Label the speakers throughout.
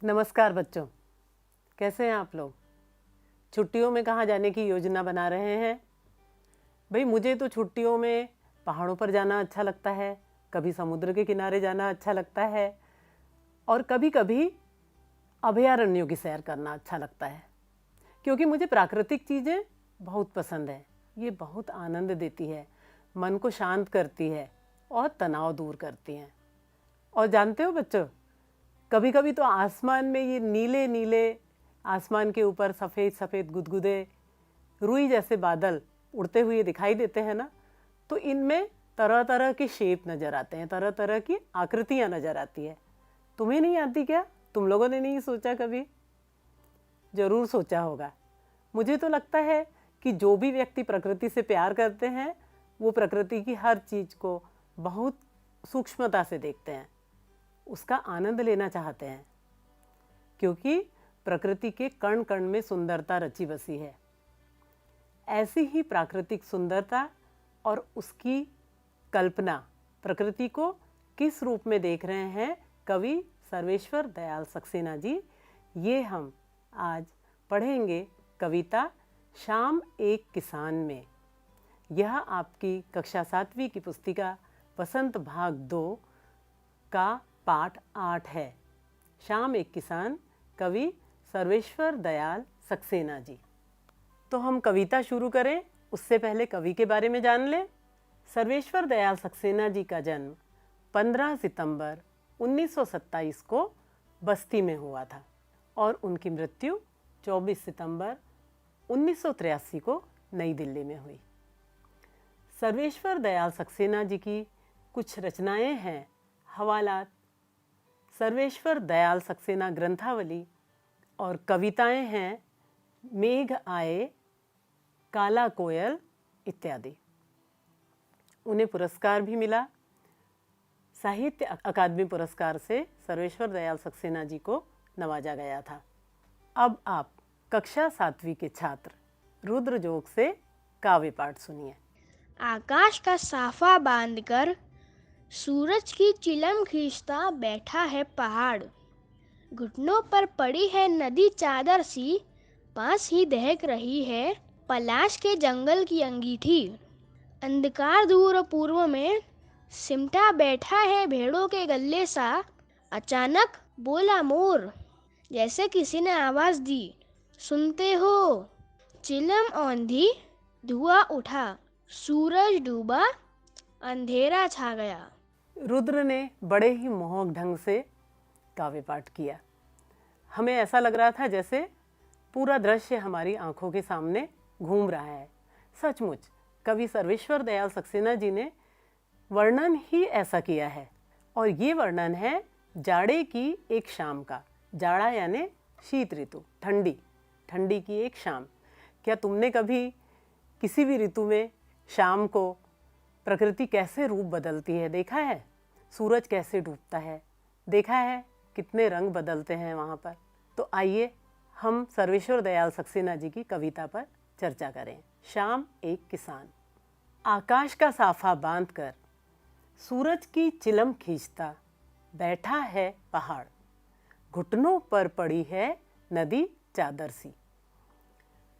Speaker 1: नमस्कार बच्चों, कैसे हैं आप लोग। छुट्टियों में कहाँ जाने की योजना बना रहे हैं। भाई मुझे तो छुट्टियों में पहाड़ों पर जाना अच्छा लगता है, कभी समुद्र के किनारे जाना अच्छा लगता है और कभी कभी अभयारण्यों की सैर करना अच्छा लगता है, क्योंकि मुझे प्राकृतिक चीज़ें बहुत पसंद है। ये बहुत आनंद देती है, मन को शांत करती है और तनाव दूर करती हैं। और जानते हो बच्चों, कभी कभी तो आसमान में ये नीले नीले आसमान के ऊपर सफ़ेद सफ़ेद गुदगुदे रुई जैसे बादल उड़ते हुए दिखाई देते हैं ना, तो इनमें तरह तरह के शेप नज़र आते हैं, तरह तरह की आकृतियाँ नज़र आती है। तुम्हें नहीं आती क्या? तुम लोगों ने नहीं सोचा कभी? ज़रूर सोचा होगा। मुझे तो लगता है कि जो भी व्यक्ति प्रकृति से प्यार करते हैं वो प्रकृति की हर चीज़ को बहुत सूक्ष्मता से देखते हैं, उसका आनंद लेना चाहते हैं, क्योंकि प्रकृति के कण कण में सुंदरता रची बसी है। ऐसी ही प्राकृतिक सुंदरता और उसकी कल्पना, प्रकृति को किस रूप में देख रहे हैं कवि सर्वेश्वर दयाल सक्सेना जी, ये हम आज पढ़ेंगे कविता शाम एक किसान में। यह आपकी कक्षा 7वीं की पुस्तिका वसंत भाग 2 का पाठ 8 है। शाम एक किसान, कवि सर्वेश्वर दयाल सक्सेना जी। तो हम कविता शुरू करें उससे पहले कवि के बारे में जान लें। सर्वेश्वर दयाल सक्सेना जी का जन्म 15 सितंबर 1927 को बस्ती में हुआ था और उनकी मृत्यु 24 सितंबर 1983 को नई दिल्ली में हुई। सर्वेश्वर दयाल सक्सेना जी की कुछ रचनाएं हैं। हवालात, सर्वेश्वर दयाल सक्सेना ग्रंथावली और कविताएं हैं मेघ आए, काला कोयल इत्यादि। उन्हें पुरस्कार भी मिला। साहित्य अकादमी पुरस्कार से सर्वेश्वर दयाल सक्सेना जी को नवाजा गया था। अब आप कक्षा 7वीं के छात्र रुद्र जोग से काव्य पाठ सुनिए।
Speaker 2: आकाश का साफा बांधकर सूरज की चिलम खींचता बैठा है पहाड़। घुटनों पर पड़ी है नदी चादर सी, पास ही दहक रही है पलाश के जंगल की अंगीठी। अंधकार दूर पूर्व में सिमटा बैठा है भेड़ों के गल्ले सा। अचानक बोला मोर, जैसे किसी ने आवाज दी, सुनते हो? चिलम औंधी, धुआं उठा, सूरज डूबा, अंधेरा छा गया।
Speaker 1: रुद्र ने बड़े ही मोहक ढंग से काव्य पाठ किया। हमें ऐसा लग रहा था जैसे पूरा दृश्य हमारी आंखों के सामने घूम रहा है। सचमुच कवि सर्वेश्वर दयाल सक्सेना जी ने वर्णन ही ऐसा किया है। और ये वर्णन है जाड़े की एक शाम का। जाड़ा यानी शीत ऋतु, ठंडी, ठंडी की एक शाम। क्या तुमने कभी किसी भी ऋतु में शाम को प्रकृति कैसे रूप बदलती है देखा है? सूरज कैसे डूबता है देखा है? कितने रंग बदलते हैं वहाँ पर। तो आइए हम सर्वेश्वर दयाल सक्सेना जी की कविता पर चर्चा करें। शाम एक किसान। आकाश का साफा बांधकर सूरज की चिलम खींचता बैठा है पहाड़। घुटनों पर पड़ी है नदी चादर सी,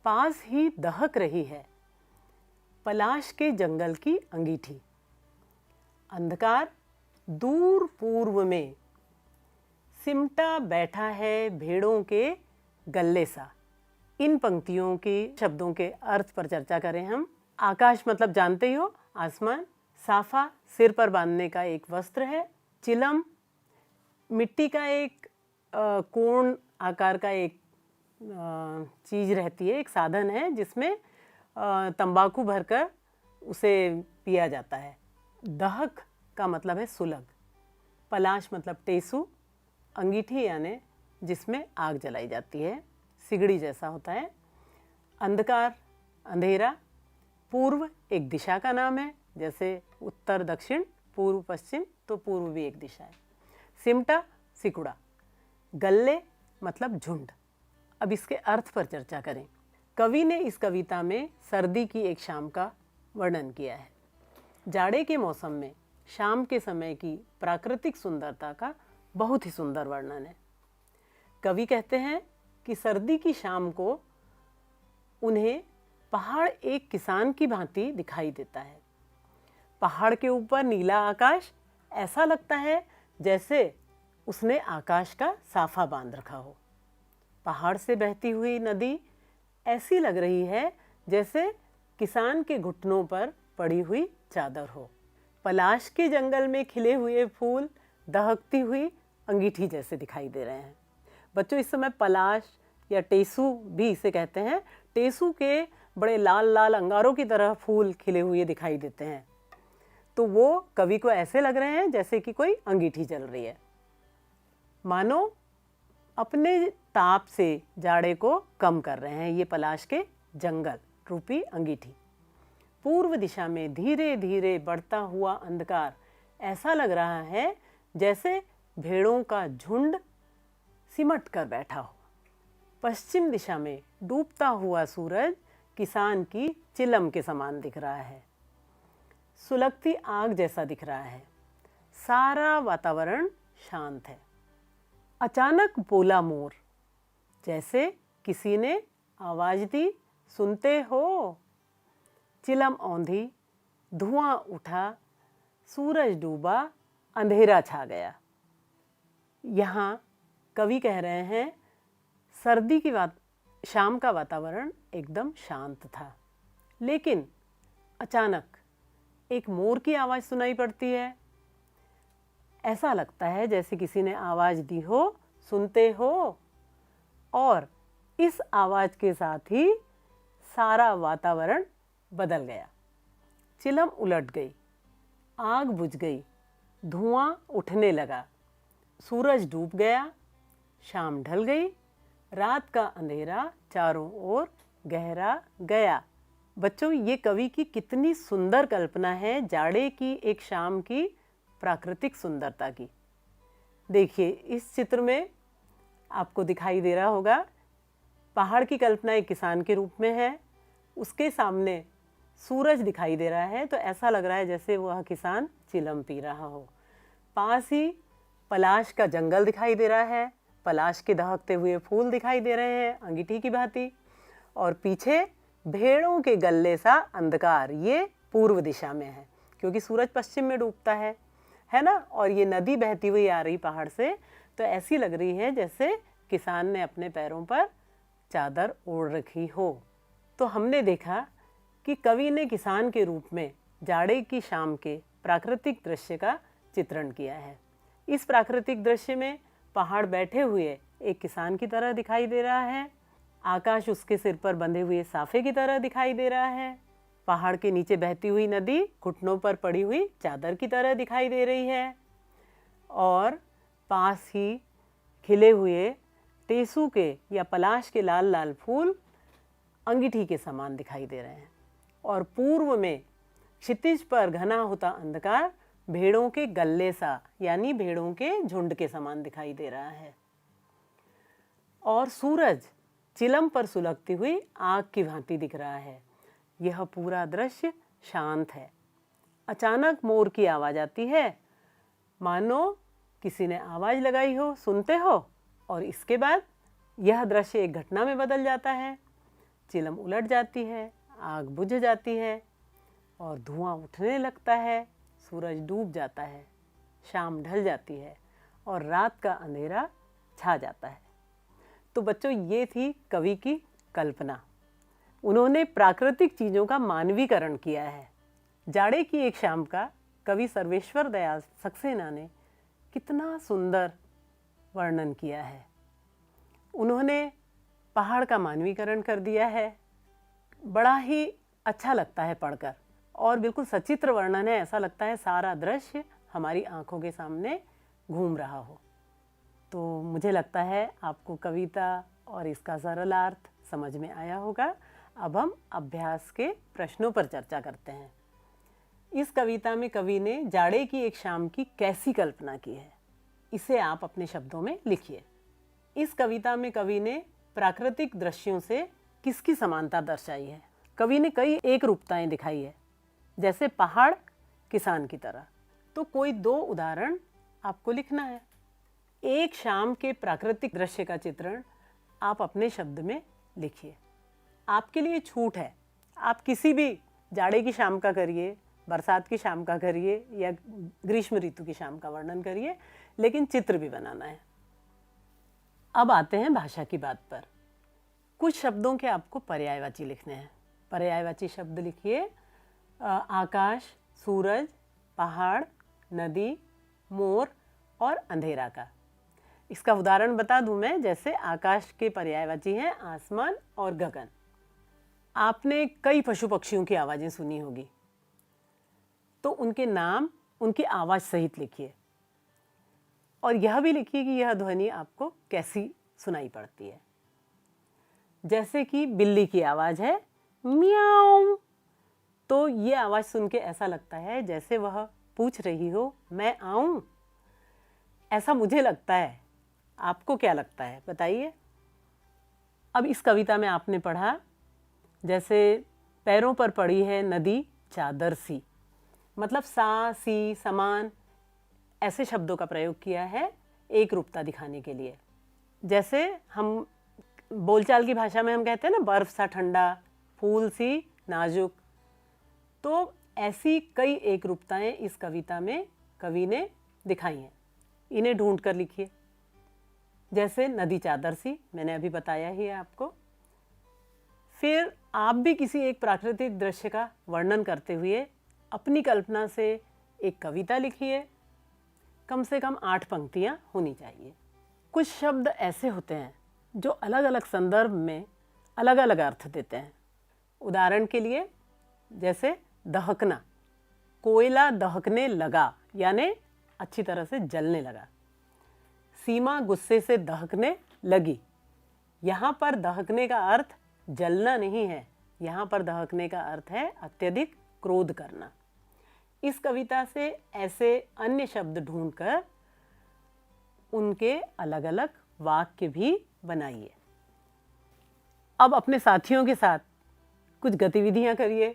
Speaker 1: पास ही दहक रही है पलाश के जंगल की अंगीठी। अंधकार दूर पूर्व में सिमटा बैठा है भेड़ों के गल्ले सा। इन पंक्तियों के शब्दों के अर्थ पर चर्चा करें हम। आकाश मतलब जानते ही हो, आसमान। साफा सिर पर बांधने का एक वस्त्र है। चिलम मिट्टी का एक कोण आकार का एक चीज़ रहती है, एक साधन है जिसमें तंबाकू भरकर उसे पिया जाता है। दहक का मतलब है सुलग। पलाश मतलब टेसू। अंगीठी यानी जिसमें आग जलाई जाती है, सिगड़ी जैसा होता है। अंधकार, अंधेरा। पूर्व एक दिशा का नाम है, जैसे उत्तर दक्षिण, पूर्व पश्चिम, तो पूर्व भी एक दिशा है। सिमटा, सिकुड़ा। गल्ले मतलब झुंड। अब इसके अर्थ पर चर्चा करें। कवि ने इस कविता में सर्दी की एक शाम का वर्णन किया है। जाड़े के मौसम में शाम के समय की प्राकृतिक सुंदरता का बहुत ही सुंदर वर्णन है। कवि कहते हैं कि सर्दी की शाम को उन्हें पहाड़ एक किसान की भांति दिखाई देता है। पहाड़ के ऊपर नीला आकाश, ऐसा लगता है जैसे उसने आकाश का साफा बांध रखा हो। पहाड़ से बहती हुई नदी ऐसी लग रही है जैसे किसान के घुटनों पर पड़ी हुई चादर हो। पलाश के जंगल में खिले हुए फूल दहकती हुई अंगीठी जैसे दिखाई दे रहे हैं। बच्चों, इस समय पलाश या टेसू भी इसे कहते हैं, टेसू के बड़े लाल लाल अंगारों की तरह फूल खिले हुए दिखाई देते हैं। तो वो कवि को ऐसे लग रहे हैं जैसे कि कोई अंगीठी जल रही है, मानो अपने ताप से जाड़े को कम कर रहे हैं ये पलाश के जंगल रूपी अंगीठी। पूर्व दिशा में धीरे धीरे बढ़ता हुआ अंधकार ऐसा लग रहा है जैसे भेड़ों का झुंड सिमट कर बैठा हो। पश्चिम दिशा में डूबता हुआ सूरज किसान की चिलम के समान दिख रहा है, सुलगती आग जैसा दिख रहा है। सारा वातावरण शांत है। अचानक बोला मोर, जैसे किसी ने आवाज दी, सुनते हो? चिलम औंधी, धुआं उठा, सूरज डूबा, अंधेरा छा गया। यहाँ कवि कह रहे हैं सर्दी की शाम का वातावरण एकदम शांत था, लेकिन अचानक एक मोर की आवाज़ सुनाई पड़ती है। ऐसा लगता है जैसे किसी ने आवाज़ दी हो, सुनते हो? और इस आवाज़ के साथ ही सारा वातावरण बदल गया। चिलम उलट गई, आग बुझ गई, धुआं उठने लगा, सूरज डूब गया, शाम ढल गई, रात का अंधेरा चारों ओर गहरा गया। बच्चों, ये कवि की कितनी सुंदर कल्पना है जाड़े की एक शाम की प्राकृतिक सुंदरता की। देखिए, इस चित्र में आपको दिखाई दे रहा होगा पहाड़ की कल्पना एक किसान के रूप में है, उसके सामने सूरज दिखाई दे रहा है, तो ऐसा लग रहा है जैसे वह किसान चिलम पी रहा हो। पास ही पलाश का जंगल दिखाई दे रहा है, पलाश के दहकते हुए फूल दिखाई दे रहे हैं अंगीठी की भांति, और पीछे भेड़ों के गल्ले सा अंधकार, ये पूर्व दिशा में है क्योंकि सूरज पश्चिम में डूबता है ना। और ये नदी बहती हुई आ रही पहाड़ से, तो ऐसी लग रही है जैसे किसान ने अपने पैरों पर चादर ओढ़ रखी हो। तो हमने देखा कि कवि ने किसान के रूप में जाड़े की शाम के प्राकृतिक दृश्य का चित्रण किया है। इस प्राकृतिक दृश्य में पहाड़ बैठे हुए एक किसान की तरह दिखाई दे रहा है, आकाश उसके सिर पर बंधे हुए साफे की तरह दिखाई दे रहा है, पहाड़ के नीचे बहती हुई नदी घुटनों पर पड़ी हुई चादर की तरह दिखाई दे रही है, और पास ही खिले हुए टेसू के या पलाश के लाल लाल फूल अंगीठी के समान दिखाई दे रहे हैं, और पूर्व में क्षितिज पर घना होता अंधकार भेड़ों के गल्ले सा यानी भेड़ों के झुंड के समान दिखाई दे रहा है, और सूरज चिलम पर सुलगती हुई आग की भांति दिख रहा है। यह पूरा दृश्य शांत है। अचानक मोर की आवाज़ आती है, मानो किसी ने आवाज़ लगाई हो, सुनते हो? और इसके बाद यह दृश्य एक घटना में बदल जाता है। चिलम उलट जाती है, आग बुझ जाती है और धुआं उठने लगता है, सूरज डूब जाता है, शाम ढल जाती है और रात का अंधेरा छा जाता है। तो बच्चों, ये थी कवि की कल्पना। उन्होंने प्राकृतिक चीज़ों का मानवीकरण किया है। जाड़े की एक शाम का कवि सर्वेश्वर दयाल सक्सेना ने कितना सुंदर वर्णन किया है। उन्होंने पहाड़ का मानवीकरण कर दिया है। बड़ा ही अच्छा लगता है पढ़कर, और बिल्कुल सचित्र वर्णन है। ऐसा लगता है सारा दृश्य हमारी आंखों के सामने घूम रहा हो। तो मुझे लगता है आपको कविता और इसका सरल अर्थ समझ में आया होगा। अब हम अभ्यास के प्रश्नों पर चर्चा करते हैं। इस कविता में कवि ने जाड़े की एक शाम की कैसी कल्पना की है, इसे आप अपने शब्दों में लिखिए। इस कविता में कवि ने प्राकृतिक दृश्यों से किसकी समानता दर्शाई है? कवि ने कई एक रूपताएं दिखाई है, जैसे पहाड़ किसान की तरह। तो कोई दो उदाहरण आपको लिखना है। एक शाम के प्राकृतिक दृश्य का चित्रण आप अपने शब्द में लिखिए। आपके लिए छूट है, आप किसी भी जाड़े की शाम का करिए, बरसात की शाम का करिए या ग्रीष्म ऋतु की शाम का वर्णन करिए, लेकिन चित्र भी बनाना है। अब आते हैं भाषा की बात पर। कुछ शब्दों के आपको पर्यायवाची लिखने हैं। पर्यायवाची शब्द लिखिए, आकाश, सूरज, पहाड़, नदी, मोर और अंधेरा का। इसका उदाहरण बता दूं मैं, जैसे आकाश के पर्यायवाची हैं आसमान और गगन। आपने कई पशु पक्षियों की आवाज़ें सुनी होगी, तो उनके नाम उनकी आवाज़ सहित लिखिए और यह भी लिखिए कि यह ध्वनि आपको कैसी सुनाई पड़ती है। जैसे कि बिल्ली की आवाज़ है म्याऊं, तो ये आवाज़ सुन के ऐसा लगता है जैसे वह पूछ रही हो मैं आऊं। ऐसा मुझे लगता है, आपको क्या लगता है बताइए। अब इस कविता में आपने पढ़ा, जैसे पैरों पर पड़ी है नदी चादर सी, मतलब सा, सी, समान, ऐसे शब्दों का प्रयोग किया है एक रूपता दिखाने के लिए। जैसे हम बोलचाल की भाषा में हम कहते हैं ना, बर्फ सा ठंडा, फूल सी नाजुक, तो ऐसी कई एक रूपताएं इस कविता में कवि ने दिखाई हैं। इन्हें ढूंढ कर लिखिए। जैसे नदी चादर सी, मैंने अभी बताया ही है आपको। फिर आप भी किसी एक प्राकृतिक दृश्य का वर्णन करते हुए अपनी कल्पना से एक कविता लिखिए। कम से कम 8 पंक्तियां होनी चाहिए। कुछ शब्द ऐसे होते हैं जो अलग अलग संदर्भ में अलग अलग अर्थ देते हैं। उदाहरण के लिए, जैसे दहकना, कोयला दहकने लगा, यानी अच्छी तरह से जलने लगा। सीमा गुस्से से दहकने लगी, यहाँ पर दहकने का अर्थ जलना नहीं है, यहाँ पर दहकने का अर्थ है अत्यधिक क्रोध करना। इस कविता से ऐसे अन्य शब्द ढूंढकर उनके अलग अलग वाक्य भी बनाइए। अब अपने साथियों के साथ कुछ गतिविधियां करिए।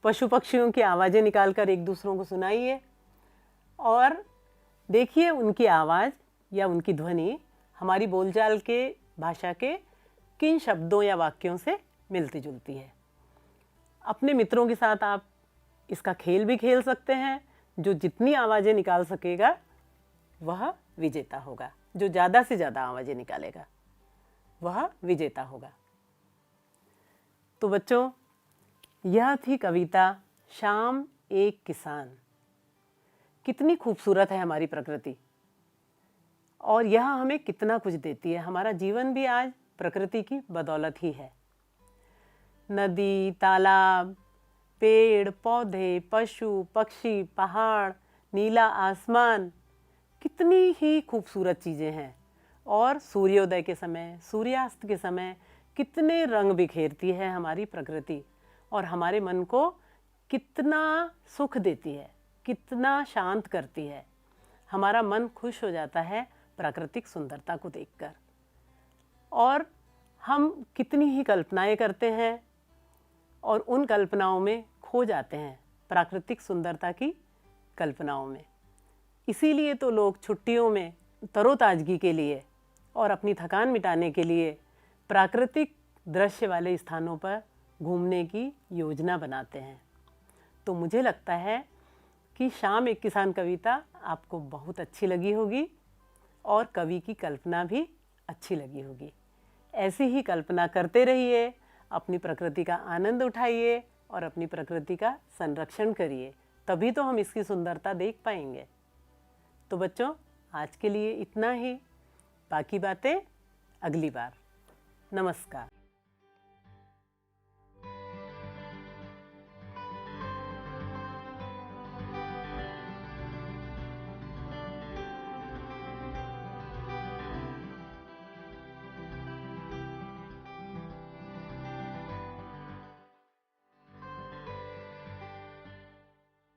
Speaker 1: पशु पक्षियों की आवाज़ें निकालकर एक दूसरों को सुनाइए और देखिए उनकी आवाज़ या उनकी ध्वनि हमारी बोलचाल के भाषा के किन शब्दों या वाक्यों से मिलती जुलती है। अपने मित्रों के साथ आप इसका खेल भी खेल सकते हैं। जो जितनी आवाज़ें निकाल सकेगा वह विजेता होगा, जो ज़्यादा से ज़्यादा आवाज़ें निकालेगा वह विजेता होगा। तो बच्चों, यह थी कविता शाम एक किसान। कितनी खूबसूरत है हमारी प्रकृति और यह हमें कितना कुछ देती है। हमारा जीवन भी आज प्रकृति की बदौलत ही है। नदी, तालाब, पेड़ पौधे, पशु पक्षी, पहाड़, नीला आसमान, कितनी ही खूबसूरत चीज़ें हैं। और सूर्योदय के समय, सूर्यास्त के समय कितने रंग बिखेरती है हमारी प्रकृति और हमारे मन को कितना सुख देती है, कितना शांत करती है। हमारा मन खुश हो जाता है प्राकृतिक सुंदरता को देखकर। और हम कितनी ही कल्पनाएं करते हैं और उन कल्पनाओं में खो जाते हैं, प्राकृतिक सुंदरता की कल्पनाओं में। इसीलिए तो लोग छुट्टियों में तरोताजगी के लिए और अपनी थकान मिटाने के लिए प्राकृतिक दृश्य वाले स्थानों पर घूमने की योजना बनाते हैं। तो मुझे लगता है कि शाम एक किसान कविता आपको बहुत अच्छी लगी होगी और कवि की कल्पना भी अच्छी लगी होगी। ऐसी ही कल्पना करते रहिए, अपनी प्रकृति का आनंद उठाइए और अपनी प्रकृति का संरक्षण करिए, तभी तो हम इसकी सुंदरता देख पाएंगे। तो बच्चों, आज के लिए इतना ही, बाकी बातें अगली बार। नमस्कार।